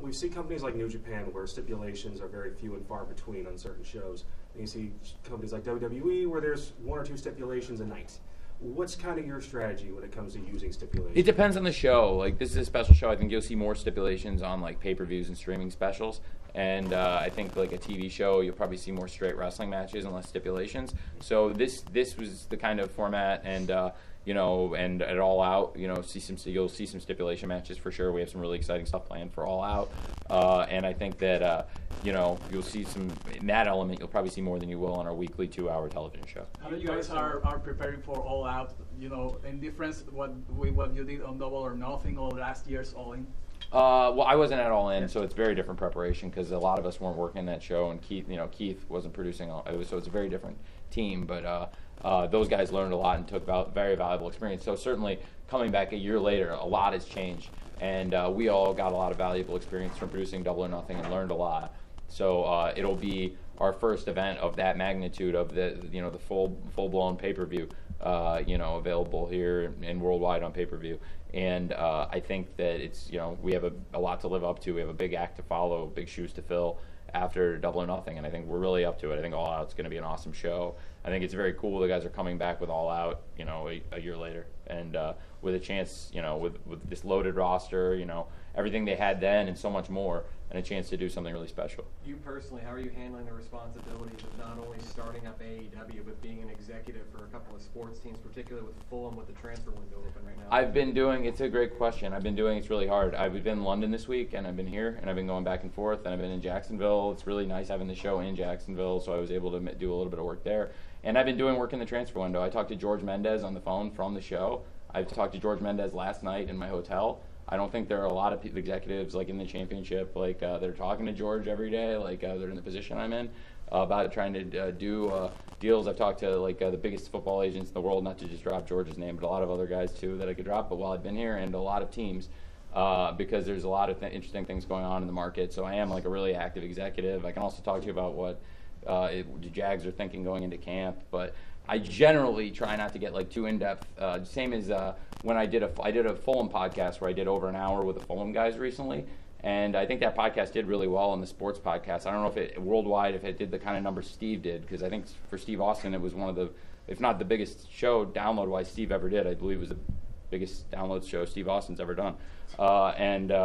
we've seen companies like New Japan where stipulations are very few and far between on certain shows. And you see companies like WWE where there's 1 or 2 stipulations a night. What's kind of your strategy when it comes to using stipulations? It depends on the show. Like, this is a special show. I think you'll see more stipulations on like pay-per-views and streaming specials. And I think like a TV show, you'll probably see more straight wrestling matches and less stipulations. So this was the kind of format, and and at All Out, you'll see some stipulation matches for sure. We have some really exciting stuff planned for All Out, and I think that you'll see some in that element. You'll probably see more than you will on our weekly 2-hour television show. How you guys are preparing for All Out? In difference what you did on Double or Nothing or last year's All In. Well, I wasn't at All In, so it's very different preparation, because a lot of us weren't working that show, and Keith wasn't producing so it's a very different team. But those guys learned a lot and took very valuable experience. So certainly coming back a year later, a lot has changed, and we all got a lot of valuable experience from producing Double or Nothing and learned a lot. So it'll be our first event of that magnitude of the full-blown pay-per-view, available here and worldwide on pay-per-view. And I think that it's, we have a lot to live up to. We have a big act to follow, big shoes to fill after Double or Nothing, and I think we're really up to it. I think All Out's going to be an awesome show. I think it's very cool the guys are coming back with All Out, a year later, and with a chance, with this loaded roster, everything they had then and so much more, and a chance to do something really special. You personally, how are you handling the responsibilities of not only starting up AEW, but being an executive for a couple of sports teams, particularly with Fulham with the transfer window open right now? It's a great question. It's really hard. I've been in London this week, and I've been here, and I've been going back and forth, and I've been in Jacksonville. It's really nice having the show in Jacksonville, so I was able to do a little bit of work there. And I've been doing work in the transfer window. I talked to George Mendez on the phone from the show. I've talked to George Mendez last night in my hotel. I don't think there are a lot of executives like in the championship that are talking to George every day, they're in the position I'm in, about trying to do deals. I've talked to the biggest football agents in the world, not to just drop George's name, but a lot of other guys too that I could drop. But while I've been here, and a lot of teams, because there's a lot of interesting things going on in the market. So I am a really active executive. I can also talk to you about what the Jags are thinking going into camp, but I generally try not to get too in-depth. Same as when I did a Fulham podcast where I did over an hour with the Fulham guys recently, And I think that podcast did really well in the sports podcast. I don't know if it worldwide, if it did the kind of numbers Steve did, because I think for Steve Austin, it was one of the, if not the biggest show download-wise Steve ever did. I believe it was the biggest download show Steve Austin's ever done,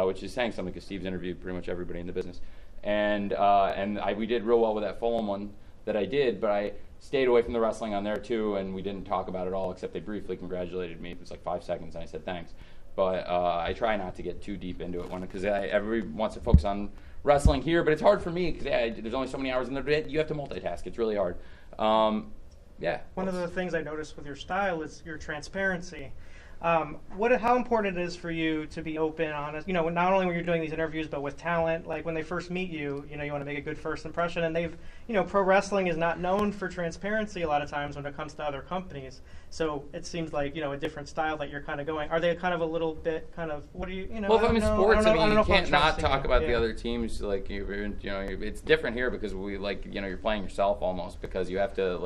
which is saying something because Steve's interviewed pretty much everybody in the business. We did real well with that Fulham one that I did, but I stayed away from the wrestling on there too, and we didn't talk about it all, except they briefly congratulated me. It was like 5 seconds, and I said thanks. But I try not to get too deep into it because everybody wants to focus on wrestling here, but it's hard for me because there's only so many hours in the day. You have to multitask. It's really hard. One of the things I noticed with your style is your transparency. How important it is for you to be open, honest, not only when you're doing these interviews, but with talent, like when they first meet you, you want to make a good first impression, and they've, pro wrestling is not known for transparency a lot of times when it comes to other companies. So it seems like, a different style that you're kind of going. Are they kind of a little bit what do you, Well, if I'm in sports, you can't not talk about the other teams. Like, it's different here because we you're playing yourself almost because you have to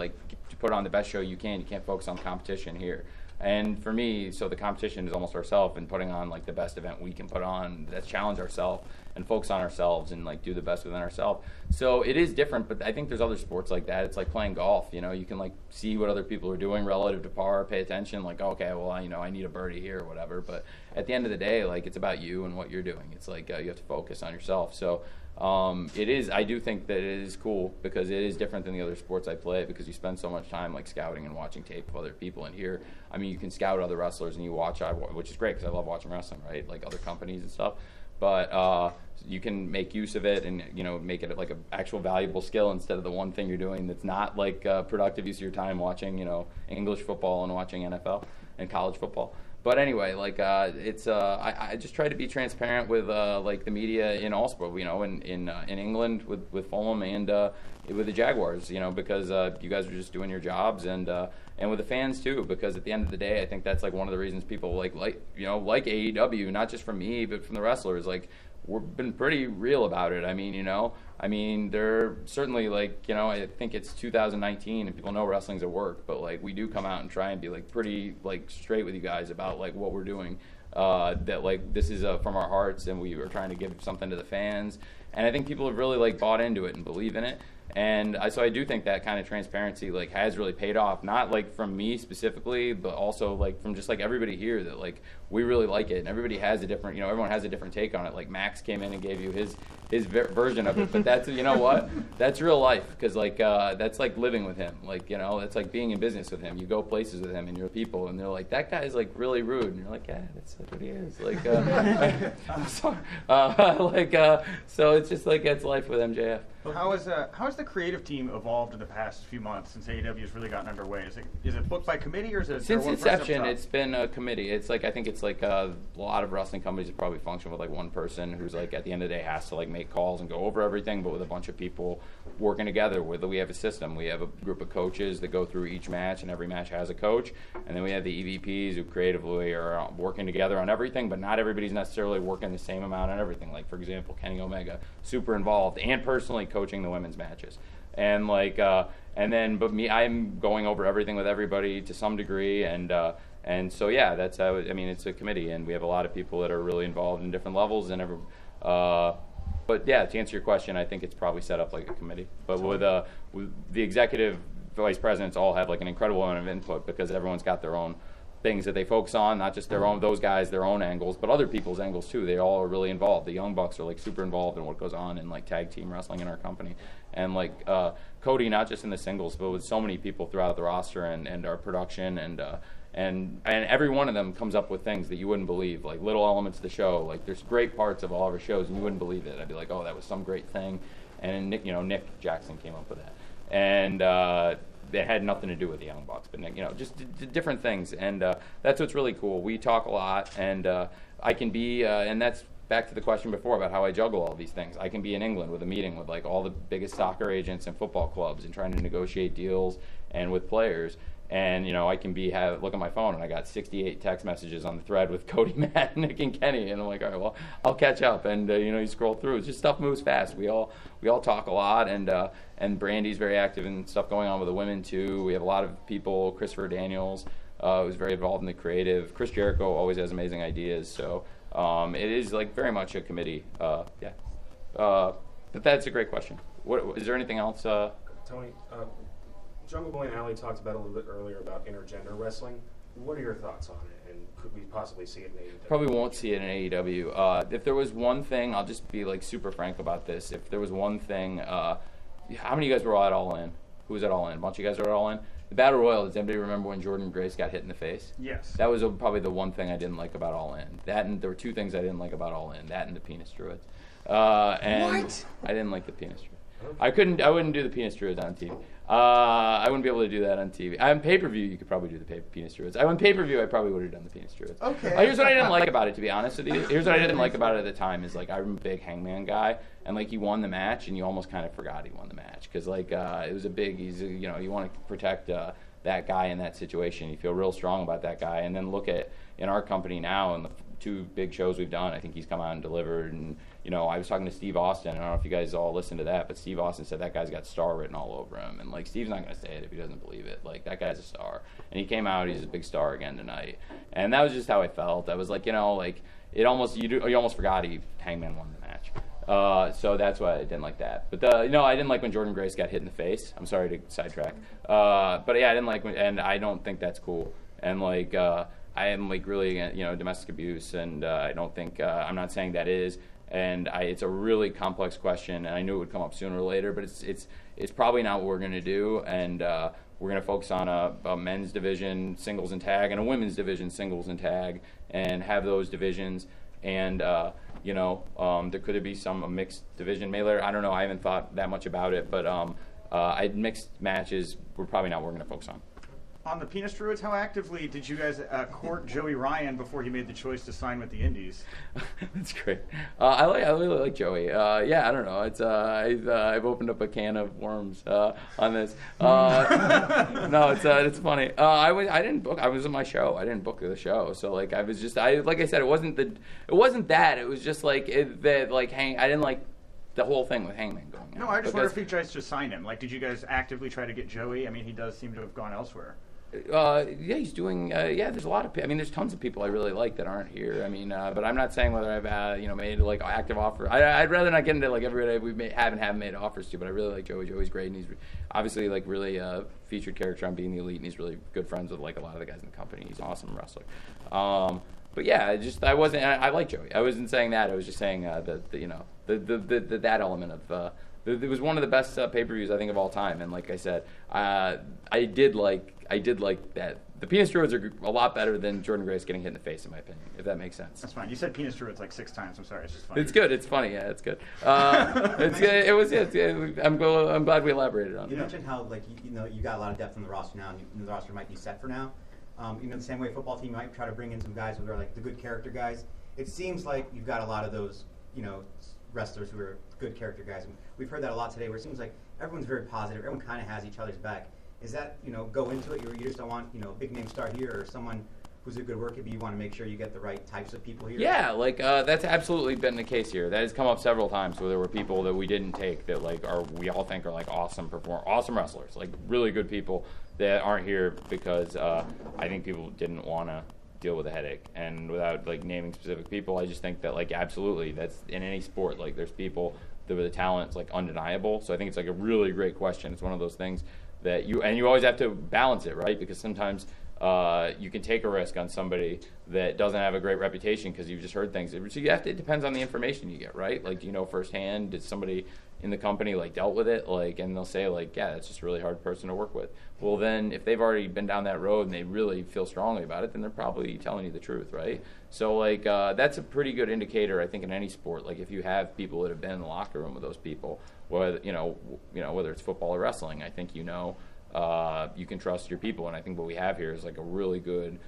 to put on the best show you can. You can't focus on competition here. And for me, so the competition is almost ourselves and putting on the best event we can put on. Let's challenge ourselves and focus on ourselves and do the best within ourselves. So it is different, but I think there's other sports like that. It's like playing golf. You can see what other people are doing relative to par, pay attention. Okay, well, I need a birdie here or whatever. But at the end of the day, it's about you and what you're doing. It's you have to focus on yourself. So it is. I do think that it is cool because it is different than the other sports I play because you spend so much time scouting and watching tape of other people. And here, you can scout other wrestlers and you watch, which is great because I love watching wrestling, right? Other companies and stuff. But you can make use of it and make it an actual valuable skill instead of the one thing you're doing that's not productive use of your time watching English football and watching NFL and college football. But anyway, I just try to be transparent with the media in all sport. In England with Fulham and with the Jaguars, because you guys are just doing your jobs and with the fans too. Because at the end of the day, I think that's one of the reasons people like AEW, not just from me but from the wrestlers. We've been pretty real about it. They're certainly I think it's 2019 and people know wrestling's at work, but we do come out and try and be pretty straight with you guys about what we're doing. That this is from our hearts and we are trying to give something to the fans. And I think people have really bought into it and believe in it. And so I do think that kind of transparency has really paid off, not from me specifically, but also from just everybody here that we really like it, and everybody has a different, everyone has a different take on it. Max came in and gave you his version of it, but that's what, that's real life because that's living with him, that's being in business with him. You go places with him and your people, and they're that guy's really rude, and you're yeah, that's what he is. I'm sorry, so it's just it's life with MJF. How has the creative team evolved in the past few months since AEW has really gotten underway? Is it booked by committee or is it since inception? It's been a committee. It's I think it's a lot of wrestling companies that probably function with one person who's at the end of the day has to make calls and go over everything, but with a bunch of people working together. We have a system. We have a group of coaches that go through each match, and every match has a coach, and then we have the EVPs who creatively are working together on everything, but not everybody's necessarily working the same amount on everything. For example, Kenny Omega, super involved and personally coaching the women's matches, and but me, I'm going over everything with everybody to some degree, and so yeah, that's how it's a committee, and we have a lot of people that are really involved in different levels, and but yeah, to answer your question, I think it's probably set up like a committee, but with the executive vice presidents all have an incredible amount of input because everyone's got their own things that they focus on, not just their own, those guys, their own angles, but other people's angles too. They all are really involved. The Young Bucks are super involved in what goes on in tag team wrestling in our company. And Cody, not just in the singles, but with so many people throughout the roster and our production and every one of them comes up with things that you wouldn't believe, little elements of the show. There's great parts of all of our shows and you wouldn't believe it. I'd be oh, that was some great thing. And Nick Jackson came up with that. And it had nothing to do with the Young Bucks, but just different things, and that's what's really cool. We talk a lot, and I can be, and that's back to the question before about how I juggle all these things. I can be in England with a meeting with all the biggest soccer agents and football clubs, and trying to negotiate deals and with players. And I can look at my phone and I got 68 text messages on the thread with Cody, Matt, Nick, and Kenny, and I'm all right, well, I'll catch up. And you scroll through. It's just stuff moves fast. We all talk a lot, and Brandy's very active in stuff going on with the women too. We have a lot of people. Christopher Daniels who's very involved in the creative. Chris Jericho always has amazing ideas. So it is like very much a committee. But that's a great question. What is there anything else? Tony, Jungle Boy and Ali talked about a little bit earlier about intergender wrestling. What are your thoughts on it, and could we possibly see it in AEW? Probably won't see it in AEW. If there was one thing, I'll just be like super frank about this. If there was one thing, how many of you guys were all at All In? Who was at All In? A bunch of you guys were at All In? The Battle Royal, does anybody remember when Jordan Grace got hit in the face? Yes. That was probably the one thing I didn't like about All In. That, and there were two things I didn't like about All In. That and the penis druids. And what? I didn't like the penis druids. I wouldn't do the penis druids on TV. I wouldn't be able to do that on TV. On pay-per-view, you could probably do the penis druids. On pay-per-view, I probably would have done the penis druids. Okay. Here's what I didn't like about it, to be honest with you. Here's what I didn't like about it at the time is, like, I'm a big Hangman guy, and, like, he won the match, and you almost kind of forgot he won the match. Because, like, it was you want to protect that guy in that situation. You feel real strong about that guy. And then look at, in our company now, and the two big shows we've done, I think he's come out and delivered. And, I was talking to Steve Austin. I don't know if you guys all listened to that, but Steve Austin said that guy's got star written all over him. And, like, Steve's not going to say it if he doesn't believe it. Like, that guy's a star. And he came out, he's a big star again tonight. And that was just how I felt. I was like, you almost forgot Hangman won the match. So that's why I didn't like that. But, I didn't like when Jordan Grace got hit in the face. I'm sorry to sidetrack. But, yeah, I didn't like and I don't think that's cool. And, like, I am, like, really, domestic abuse, and I don't think, I'm not saying that is. And it's a really complex question, and I knew it would come up sooner or later, but it's probably not what we're going to do. And we're going to focus on a men's division, singles and tag, and a women's division, singles and tag, and have those divisions. And, there could be a mixed division mailer. I don't know. I haven't thought that much about it, but mixed matches, we're probably not what we're going to focus on. On the penis druids, how actively did you guys court Joey Ryan before he made the choice to sign with the Indies? That's great. I really like Joey. I don't know. It's I've opened up a can of worms on this. No, it's funny. I didn't book. I was in my show. I didn't book the show. So like I was just like I said, it wasn't that. It was just like I didn't like the whole thing with Hangman going on. No, I just wonder if you guys just signed him. Like, did you guys actively try to get Joey? I mean, he does seem to have gone elsewhere. He's doing. There's a lot of. There's tons of people I really like that aren't here. But I'm not saying whether I've made like active offer. I'd rather not get into like everybody we haven't made offers to. But I really like Joey. Joey's great, and he's obviously like really featured character on Being the Elite, and he's really good friends with like a lot of the guys in the company. He's an awesome wrestler. But yeah, I like Joey. I wasn't saying that. I was just saying that element of. It was one of the best pay-per-views I think of all time, and like I said, I did like that. The penis druids are a lot better than Jordan Grace getting hit in the face, in my opinion, if that makes sense. That's fine. You said penis druids like 6 times. I'm sorry. It's just funny. It's good. It's funny. Yeah, it's good. I'm glad we elaborated on it. You mentioned how you got a lot of depth in the roster now, and the roster might be set for now. The same way a football team might try to bring in some guys who are like the good character guys. It seems like you've got a lot of those, wrestlers who are good character guys. And we've heard that a lot today, where it seems like everyone's very positive. Everyone kind of has each other's back. Is that, go into it? You just don't want, a big name star here or someone who's a good worker, but you want to make sure you get the right types of people here? Yeah, that's absolutely been the case here. That has come up several times where there were people that we didn't take that we all think are like awesome wrestlers, like really good people that aren't here because I think people didn't want to deal with a headache. And without naming specific people, I just think that absolutely that's in any sport, there's people that the talent's undeniable. So I think it's a really great question. It's one of those things that you always have to balance it, right? Because sometimes you can take a risk on somebody that doesn't have a great reputation because you've just heard things. So it depends on the information you get, right? Do you know firsthand? Did somebody in the company dealt with it? And they'll say yeah, that's just a really hard person to work with. Well, then if they've already been down that road and they really feel strongly about it, then they're probably telling you the truth, right? So that's a pretty good indicator, I think, in any sport. If you have people that have been in the locker room with those people, whether whether it's football or wrestling, I think you can trust your people. And I think what we have here is a really good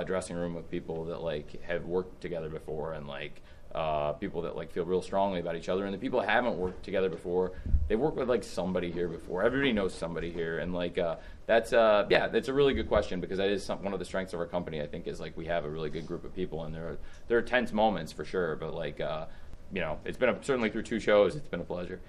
dressing room with people that have worked together before, and people that feel real strongly about each other. And the people that haven't worked together before, they've worked with somebody here before. Everybody knows somebody here, and that's a really good question, because that is one of the strengths of our company. I think is we have a really good group of people, and there are tense moments for sure, but it's been certainly through 2 shows, it's been a pleasure.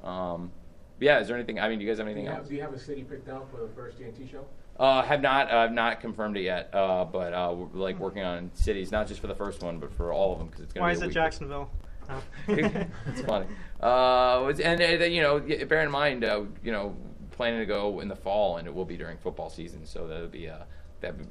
Is there anything? Do you guys have anything else? Do you have a city picked out for the first TNT show? Have not confirmed it yet, but we're like working on cities, not just for the first one, but for all of them, because it's going to be. Why is it Jacksonville? Oh. It's funny. And bear in mind, planning to go in the fall, and it will be during football season, so that'll be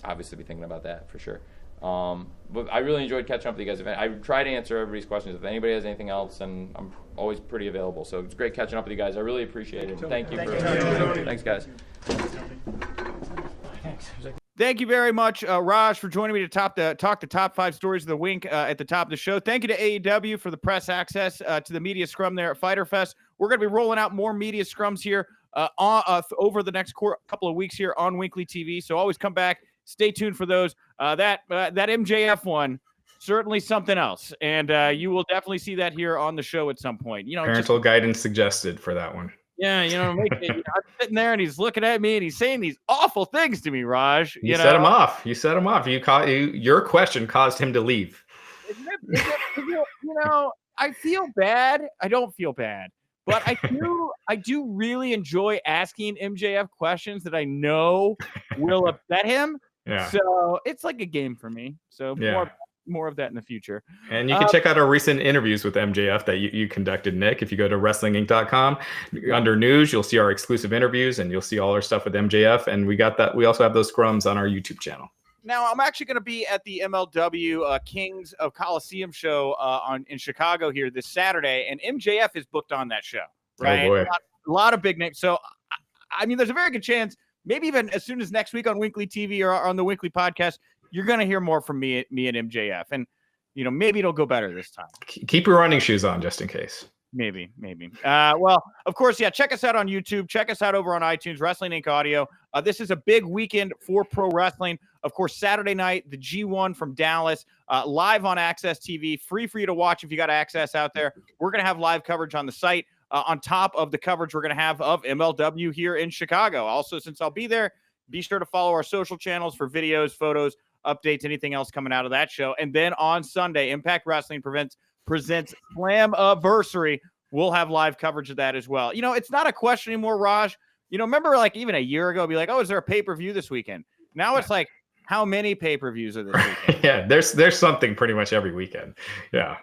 obviously be thinking about that for sure. But I really enjoyed catching up with you guys. I try to answer everybody's questions. If anybody has anything else, and I'm always pretty available. So it's great catching up with you guys. I really appreciate it. Thank you. Thanks, guys. Thank you very much, Raj, for joining me to talk the top 5 stories of the Wink at the top of the show. Thank you to AEW for the press access to the media scrum there at Fyter Fest. We're going to be rolling out more media scrums here over the next couple of weeks here on WINCLY TV. So always come back. Stay tuned for those. That MJF one, certainly something else. And you will definitely see that here on the show at some point. Parental guidance suggested for that one. Yeah, I'm sitting there and he's looking at me and he's saying these awful things to me, Raj. You set him off. Your question caused him to leave. I feel bad. I don't feel bad, but I do really enjoy asking MJF questions that I know will upset him. Yeah. So it's like a game for me. So more of that in the future. And you can check out our recent interviews with MJF that you conducted, Nick. If you go to WrestlingInc.com, under news, you'll see our exclusive interviews and you'll see all our stuff with MJF. And we also have those scrums on our YouTube channel. Now, I'm actually going to be at the MLW Kings of Coliseum show in Chicago here this Saturday, and MJF is booked on that show. Right? Oh boy. A lot of big names. So, I mean, there's a very good chance, maybe even as soon as next week on WINCLY TV or on the WINCLY podcast, you're going to hear more from me and MJF. And, maybe it'll go better this time. Keep your running shoes on just in case. Maybe. Well, of course, check us out on YouTube. Check us out over on iTunes, Wrestling Inc. Audio. This is a big weekend for pro wrestling. Of course, Saturday night, the G1 from Dallas, live on Access TV, free for you to watch if you got access out there. We're going to have live coverage on the site. On top of the coverage we're going to have of MLW here in Chicago. Also, since I'll be there, be sure to follow our social channels for videos, photos, updates, anything else coming out of that show. And then on Sunday, Impact Wrestling presents Slammiversary. We'll have live coverage of that as well. It's not a question anymore, Raj. Remember like even a year ago, be like, oh, is there a pay-per-view this weekend? Now it's like, how many pay-per-views are this weekend? Yeah, there's something pretty much every weekend. Yeah.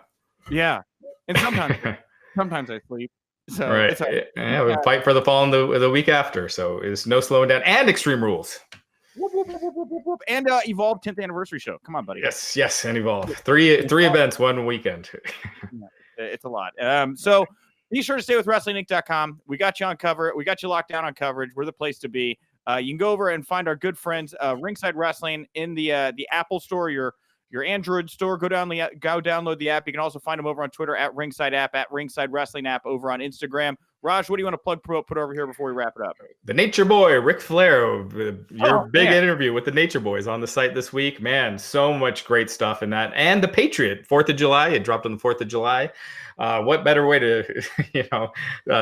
Yeah. And sometimes I sleep. So right. We fight for the fall in the week after. So it's no slowing down and Extreme Rules. And Evolve 10th anniversary show. Come on, buddy. Yes, and Evolve. Three events, one weekend. It's a lot. So be sure to stay with WrestlingInc.com. We got you on cover. We got you locked down on coverage. We're the place to be. You can go over and find our good friends, Ringside Wrestling, in the Apple Store, your Android store. Go download the app. You can also find them over on Twitter at Ringside App, at Ringside Wrestling App, over on Instagram. Raj, what do you want to put over here before we wrap it up? The Nature Boy, Ric Flair, your big interview with the Nature Boys on the site this week. Man, so much great stuff in that. And the Patriot, 4th of July. It dropped on the 4th of July. What better way to,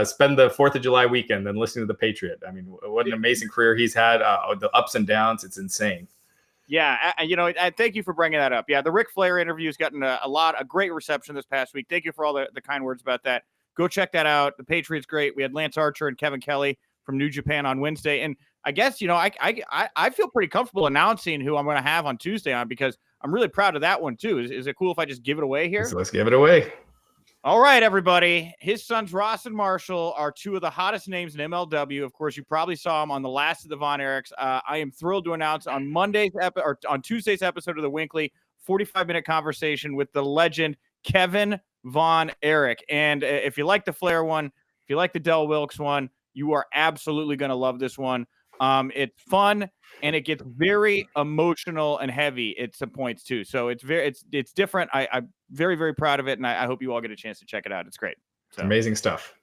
spend the 4th of July weekend than listening to the Patriot? I mean, what an amazing career he's had. The ups and downs, it's insane. Yeah, I thank you for bringing that up. Yeah, the Ric Flair interview has gotten a great reception this past week. Thank you for all the kind words about that. Go check that out. The Patriot's great. We had Lance Archer and Kevin Kelly from New Japan on Wednesday. And I guess, I feel pretty comfortable announcing who I'm going to have on Tuesday on, because I'm really proud of that one too. Is it cool if I just give it away here? So let's give it away. All right, everybody. His sons, Ross and Marshall, are two of the hottest names in MLW. Of course, you probably saw them on the last of the Von Erichs. I am thrilled to announce on Tuesday's episode of the WINCLY, 45-minute conversation with the legend Kevin Von Erich. And if you like the Flair one, if you like the Del Wilkes one, you are absolutely going to love this one. It's fun and it gets very emotional and heavy at some points too. So it's different. I'm very, very proud of it, and I hope you all get a chance to check it out. It's great. So. Amazing stuff.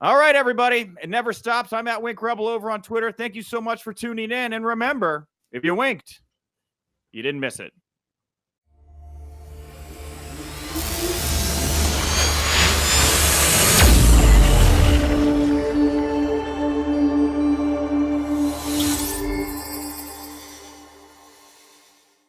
All right, everybody. It never stops. I'm at Wink Rebel over on Twitter. Thank you so much for tuning in. And remember, if you winked, you didn't miss it.